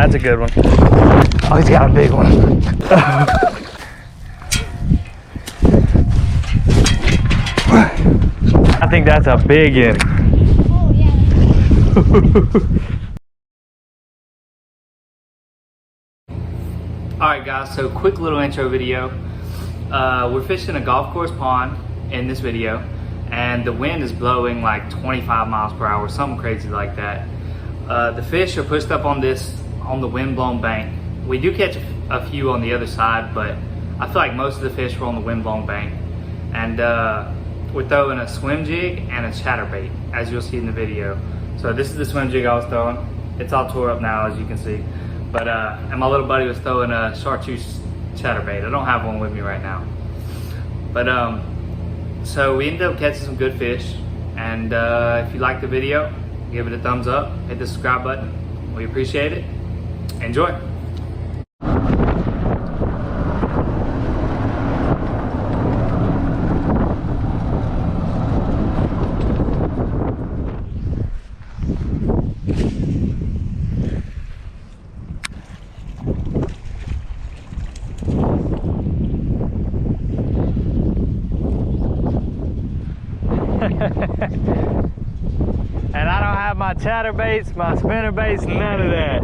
That's a good one. Oh, he's got a big one. I think that's a big one. Oh, yeah. Alright guys, so quick little intro video. We're fishing a golf course pond in this video, and the wind is blowing like 25 miles per hour, something crazy like that. The fish are pushed up on the wind-blown bank. We do catch a few on the other side, but I feel like most of the fish were on the wind-blown bank. And we're throwing a swim jig and a chatterbait, as you'll see in the video. So this is the swim jig I was throwing. It's all tore up now, as you can see. But and my little buddy was throwing a chartreuse chatterbait. I don't have one with me right now. But so we ended up catching some good fish. And if you like the video, give it a thumbs up, hit the subscribe button. We appreciate it. Enjoy. And I don't have my chatterbaits, my spinnerbaits, none of that.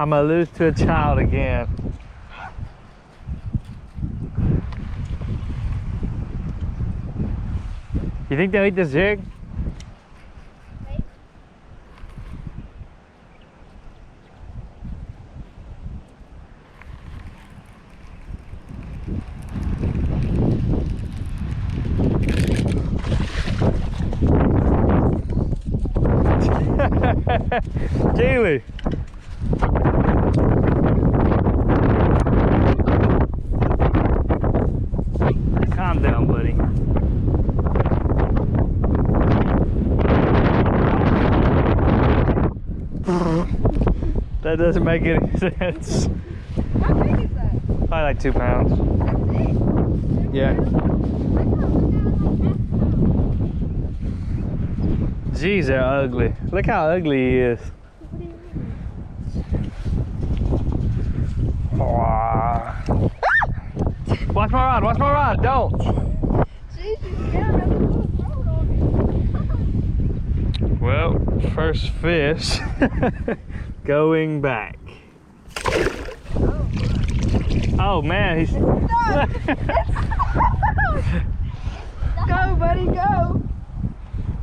I'm gonna lose to a child again. You think they'll eat this jig? Keely. Calm down, buddy. That doesn't make any sense. How big is that? Probably like 2 pounds. That's it? Yeah. Jeez, they're ugly. Look how ugly he is. What do you mean? Oh. Watch my rod, watch my rod, don't. Jeez, you scared me. I'm gonna throw it on you. Well, first fish going back. Oh man, he's... Go, buddy, go.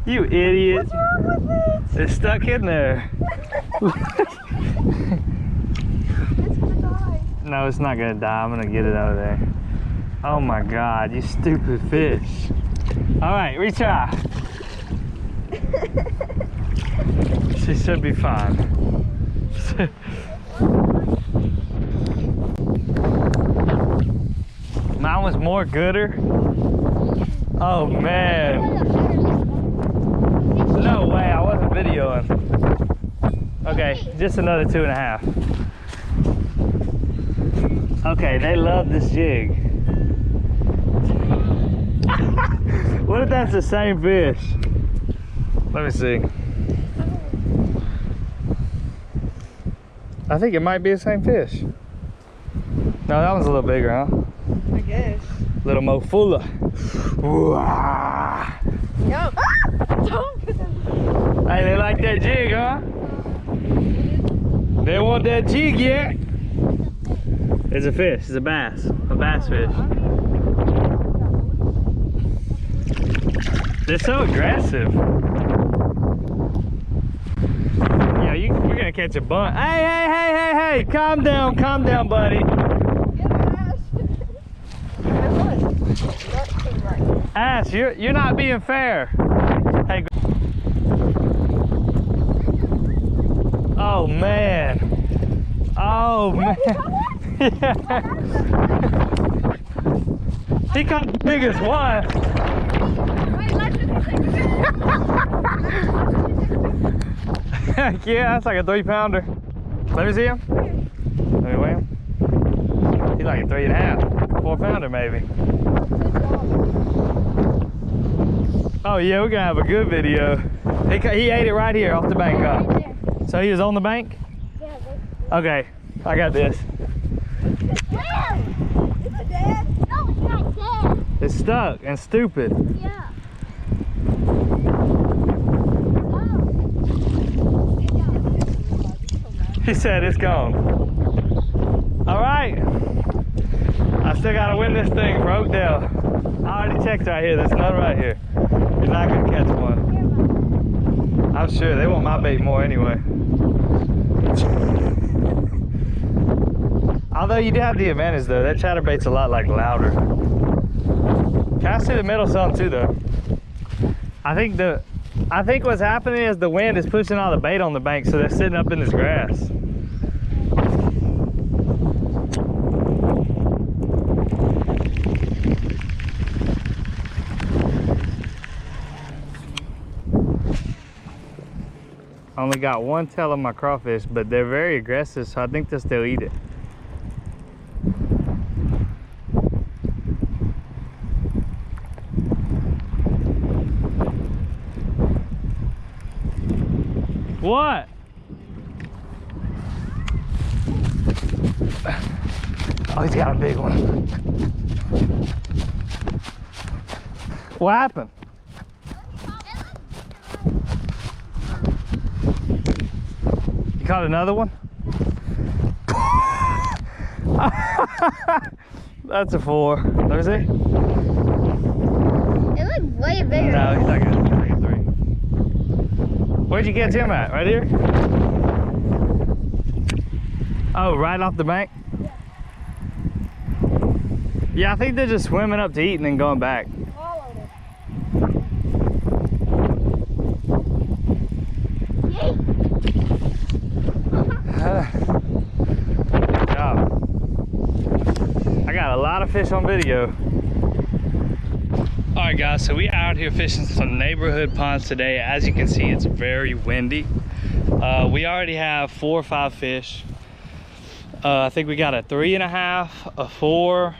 You idiot. What's wrong with it? It's stuck in there. It's gonna die. No, it's not gonna die. I'm gonna get it out of there. Oh my God, you stupid fish. All right, retry. She should be fine. Mine was more gooder. Oh man. No way, I wasn't videoing. Okay, just another 2.5. Okay, they love this jig. What if that's the same fish? Let me see. I think it might be the same fish. No, that one's a little bigger, huh? I guess. Little more fuller. Yep. Don't put them. Hey, they like that jig, huh? They want that jig yet? It's a fish, it's a bass fish. They're so aggressive. Yeah, you're gonna catch a bunt. Hey, calm down, buddy. Ash, you're not being fair. Hey. Oh man. Oh man. Yeah. He caught the biggest one. Heck yeah, that's like a 3-pounder. Let me see him. Let me weigh him. He's like a 3.5, 4-pounder maybe. Oh yeah, we're gonna have a good video. He ate it right here off the bank, huh? Right there. So he was on the bank? Yeah, Okay, I got this. Where? Is it dead? No, it's not dead. It's stuck and stupid. Yeah. He said it's gone. All right. I still gotta win this thing for Oakdale. I already checked right here. There's none right here. You're not gonna catch one. I'm sure they want my bait more anyway. Although you do have the advantage though, that chatterbait's a lot like louder. Can I see the middle some too though? I think what's happening is the wind is pushing all the bait on the bank, so they're sitting up in this grass. I only got one tail on my crawfish, but they're very aggressive, so I think they'll still eat it. What? Oh, he's got a big one. What happened? You caught another one? That's a 4. Let me see. It looked way bigger. No, he's not good. He's like a 3. Where'd you catch him at? Right here? Oh, right off the bank? Yeah, I think they're just swimming up to eat and then going back. Followed it. Good job. I got a lot of fish on video. All right guys, so we out here fishing some neighborhood ponds today. As you can see, it's very windy. We already have 4 or 5 fish. I think we got a 3.5, a 4,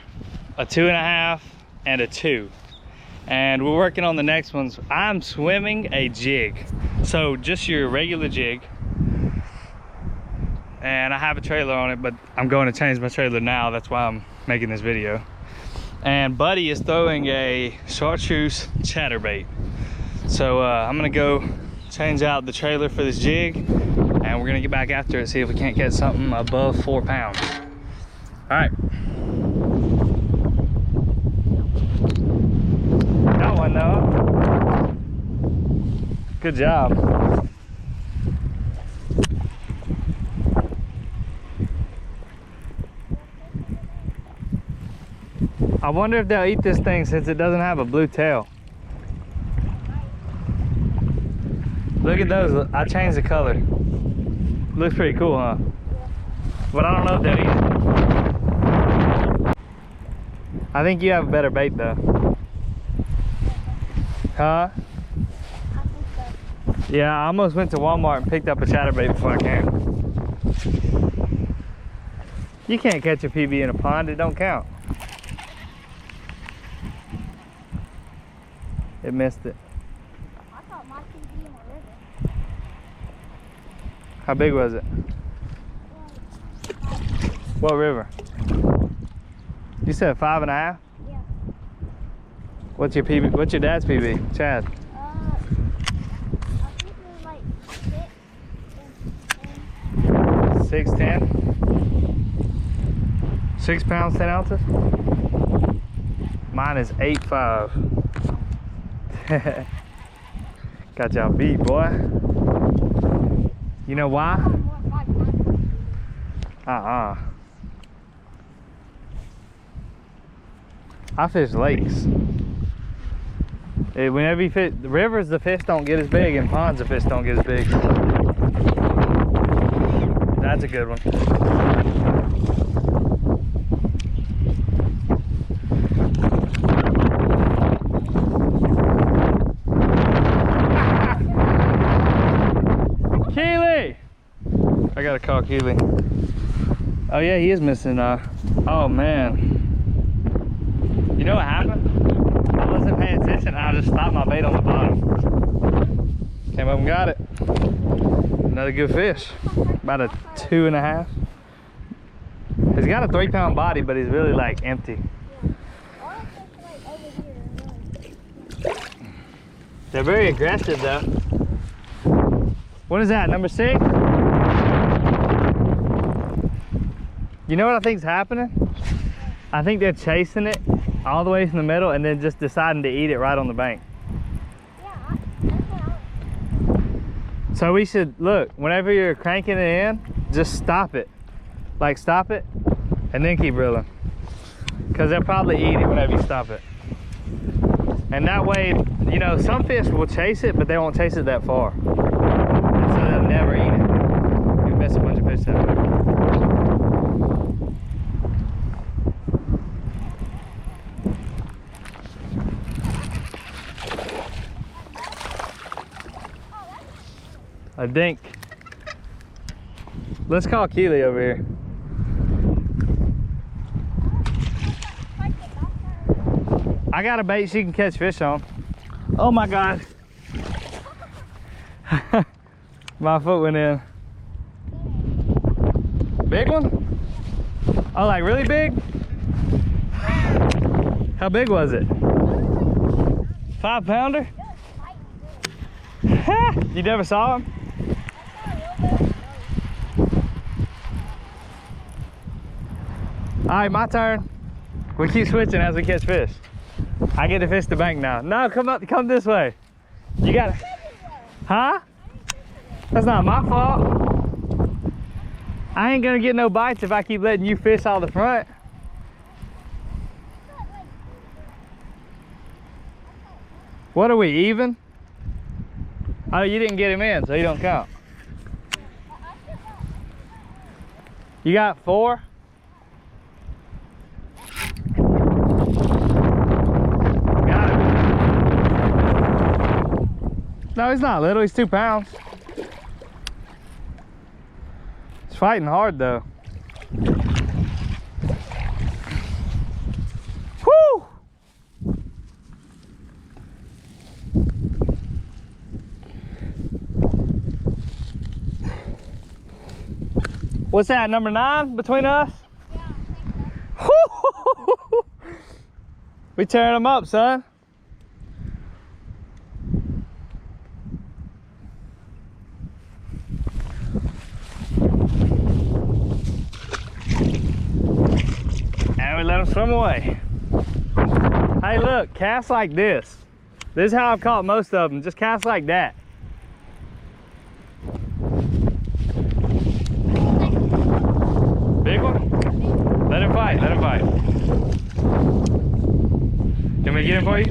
a 2.5, and a 2. And we're working on the next ones. I'm swimming a jig. So just your regular jig. And I have a trailer on it, but I'm going to change my trailer now. That's why I'm making this video. And Buddy is throwing a chartreuse chatterbait. So I'm gonna go change out the trailer for this jig, and we're gonna get back after it, see if we can't catch something above 4 pounds. All right. Got one though. Good job. I wonder if they'll eat this thing since it doesn't have a blue tail. Look at those. I changed the color. Looks pretty cool, huh? But I don't know if they'll eat it. I think you have a better bait though. Huh? I think so. Yeah, I almost went to Walmart and picked up a chatterbait before I came. You can't catch a PB in a pond, it don't count. It missed it. I thought my TV in the river. How big was it? What river? You said 5.5? Yeah. What's your PB? What's your dad's PB? Chad. I think it was like 6 and 6'10"? 6 pounds, 10 ounces? Mine is 8'5". Got y'all beat, boy. You know why? more 5 times. I fish lakes. Whenever you fish the rivers, the fish don't get as big, and ponds, the fish don't get as big. That's a good one. Keely! I gotta call Keely. Oh yeah, he is missing. Oh man. You know what happened? I wasn't paying paying attention, I just stopped my bait on the bottom. Came up and got it. Another good fish. About a 2.5. He's got a 3-pound body, but he's really like empty. They're very aggressive though. What is that, number 6? You know what I think's happening? I think they're chasing it all the way from the middle and then just deciding to eat it right on the bank. So we should, look, whenever you're cranking it in, just stop it. Like stop it and then keep reeling. Because they'll probably eat it whenever you stop it. And that way, you know, some fish will chase it, but they won't chase it that far. And so they'll never eat it. You miss a bunch of fish that way. A dink. Let's call Keely over here. I got a bait she can catch fish on. Oh my God. My foot went in. Big one? Oh, like really big? How big was it? 5-pounder? You never saw him? All right, my turn. We keep switching as we catch fish. I get to fish the bank now. No, come this way. You got it. Huh? That's not my fault. I ain't gonna get no bites if I keep letting you fish out the front. What are we, even? Oh, you didn't get him in, so you don't count. You got 4? Got it. No, he's not little, he's 2 pounds. He's fighting hard though. Woo! What's that, number 9 between us? Yeah, I think so. We tearing them up, son. And we let them swim away. Hey, look, cast like this. This is how I've caught most of them. Just cast like that. Big one? Let him fight, let him fight. Can we get him for you?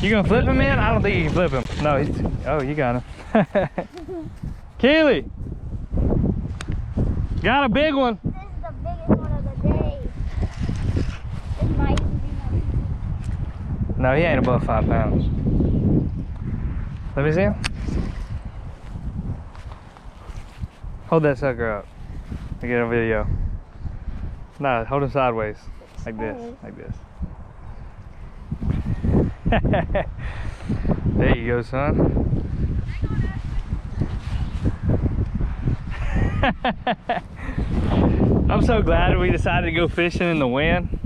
You gonna flip him in? I don't think you can flip him. No, he's, oh, you got him. Keely! Got a big one. This is the biggest one of the day. This might even be my No, he ain't above 5 pounds. Let me see him. Hold that sucker up. I get a video. No, hold him sideways. Like this, like this. There you go, son. I'm so glad we decided to go fishing in the wind.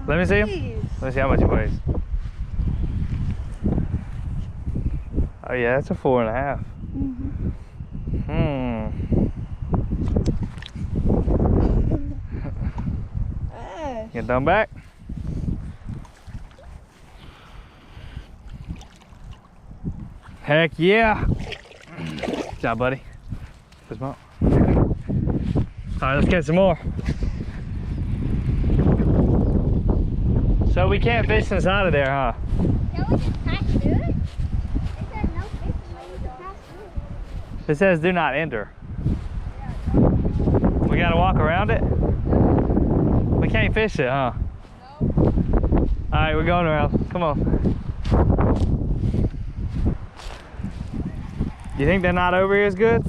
Let me see him. Let's see how much he weighs. Oh yeah, that's a 4.5. Get done back. Heck yeah. Good job, buddy. Fist bump. All right, let's catch some more. So we can't fish inside of there, huh? Can we just pass through it? It said no fishing, but you can pass through it. It says do not enter. We gotta walk around it? We can't fish it, huh? No. All right, we're going around. Come on. You think they're not over here as good?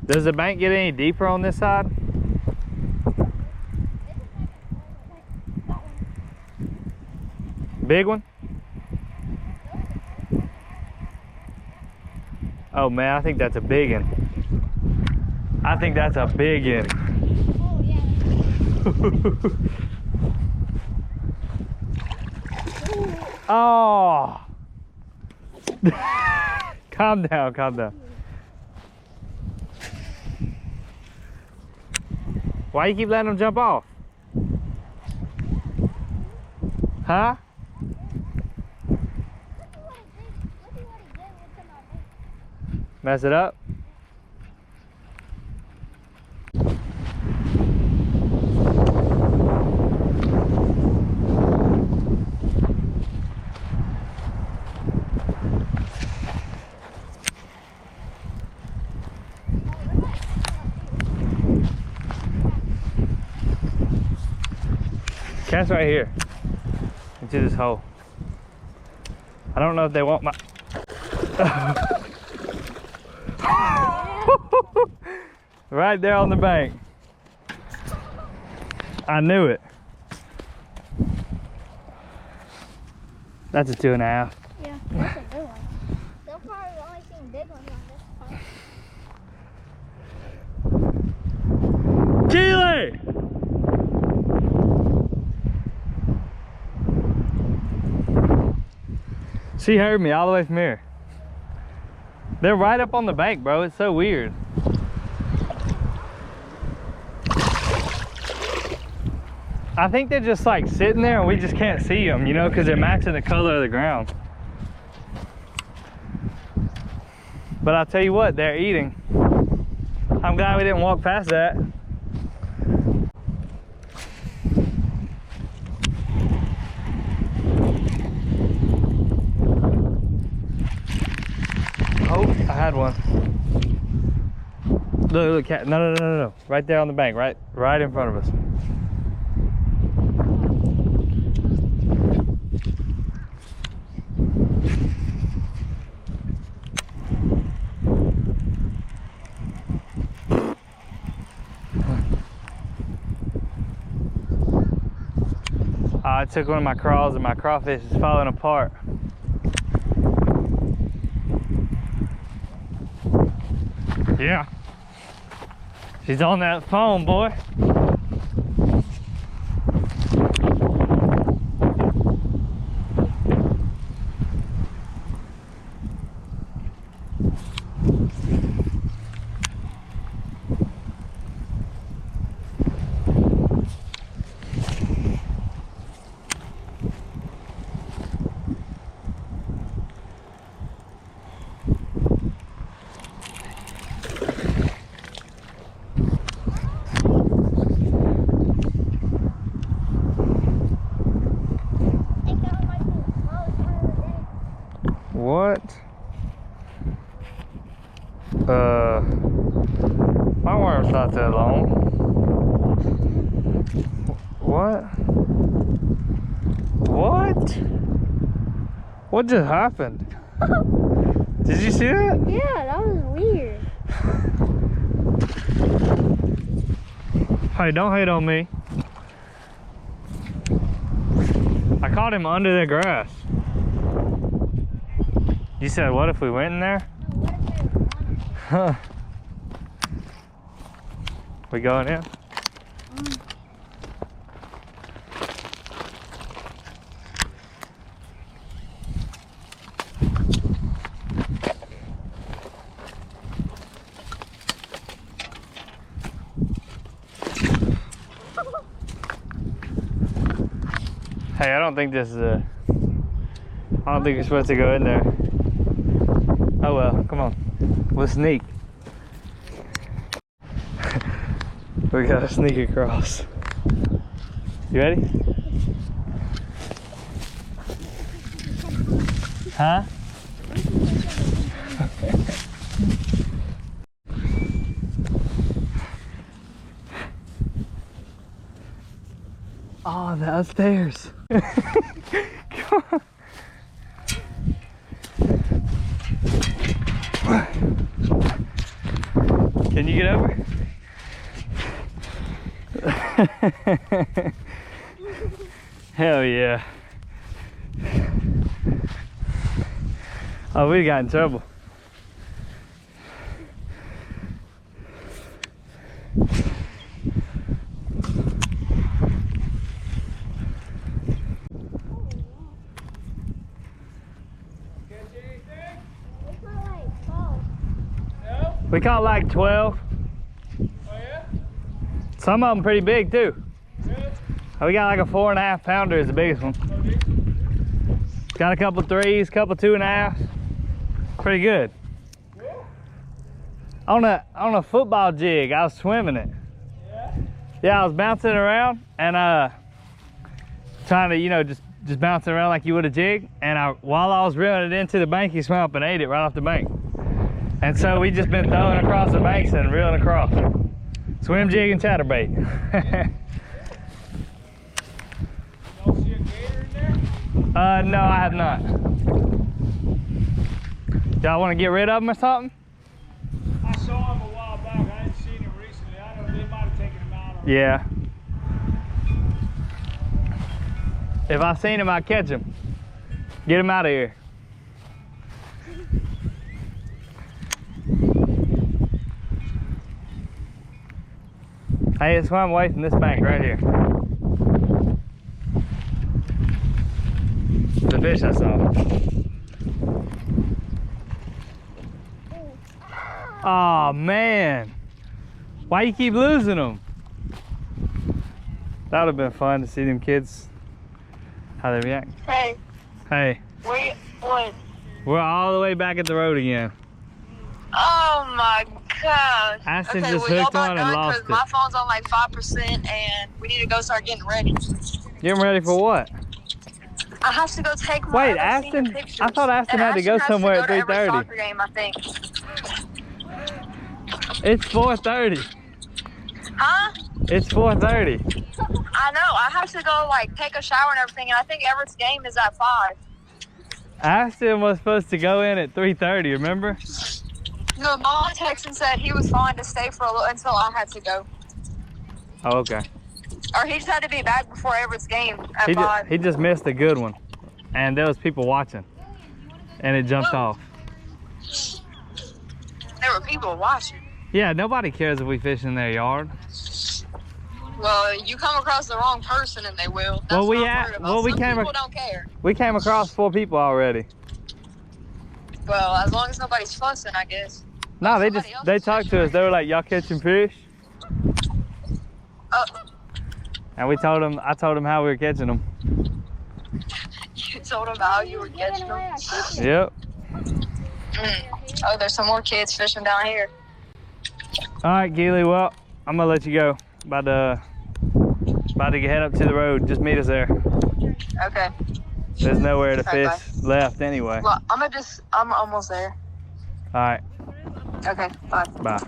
Does the bank get any deeper on this side? big one? Oh man, I think that's a big one. I think that's a big one. Oh, yeah. Oh! Calm down, calm down. Why you keep letting them jump off? Huh? Mess it up? Cat's right here. Into this hole. I don't know if they want my... Right there on the bank. I knew it. That's a 2.5. Yeah, that's a good one. They'll probably only seen big ones on this part. Keely! She heard me all the way from here. They're right up on the bank, bro. It's so weird. I think they're just like sitting there and we just can't see them, you know, because they're matching the color of the ground. But I'll tell you what, they're eating. I'm glad we didn't walk past that. Oh, I had one. Look, cat. No. Right there on the bank, right in front of us. I took one of my crawls and my crawfish is falling apart. Yeah. She's on that phone, boy. What? My worm's not that long. What? What? What just happened? Did you see that? Yeah, that was weird. Hey, don't hate on me. I caught him under the grass. You said, what if we went in there? No, what if they wanted? Huh. We going in? Hey, I don't think this is a... I don't think you're supposed to go in there. Oh well, come on. We'll sneak. We gotta sneak across. You ready? Huh? Oh, the upstairs. Come on. Can you get over? Hell yeah. Oh, we got in trouble. We caught like 12. Oh yeah? Some of them pretty big too. Really? We got like a 4.5 pounder is the biggest one. Got a couple threes, couple 2.5s. Pretty good. On a football jig, I was swimming it. Yeah? Yeah, I was bouncing around and trying to, you know, just bouncing around like you would a jig. And while I was reeling it into the bank, he swam up and ate it right off the bank. And so we just been throwing across the banks and reeling across. Swim jig and chatterbait. Y'all see a gator in there? No, I have not. Y'all want to get rid of them or something? I saw him a while back. I hadn't seen him recently. I don't know, they might have taken him out already. Yeah. If I seen him, I'd catch him. Get him out of here. Hey, it swam away from this bank right here. The fish I saw. Oh man, why you keep losing them? That would have been fun to see them kids, how they react. Hey, Hey, what? we're all the way back at the road again. Oh my gosh. Ashton Okay, just well, y'all hooked on about and done? lost 'Cause my it. phone's on like 5% and we need to go start getting ready. Getting ready for what? I have to go take my Wait, other senior Ashton? pictures. I thought Ashton And had to go has somewhere at go to every 3:30. soccer game, I think. It's 4:30. Huh? It's 4:30. I know. I have to go like take a shower and everything, and I think Everett's game is at 5. Ashton was supposed to go in at 3:30, remember? No, mom texted and said he was fine to stay for a little until I had to go. Oh, okay. Or he just had to be back before Everett's game at 5. He just missed a good one. And there was people watching. And it jumped off. There were people watching. Yeah, nobody cares if we fish in their yard. Well, you come across the wrong person and they will. That's Well, we what I'm ha- worried about. well, we Some came people ac- don't care. We came across 4 people already. Well, as long as nobody's fussing, I guess. No, Somebody else they is talked to us. They were like, y'all catching fish? Oh, And I told them how we were catching them. you told them how you were catching them. Yep. Oh, there's some more kids fishing down here. All right, Keely, well, I'm gonna let you go. About to head up to the road. Just meet us there. Okay. There's nowhere to Okay, fish left anyway. Well, I'm almost there. All right, Okay, bye. bye.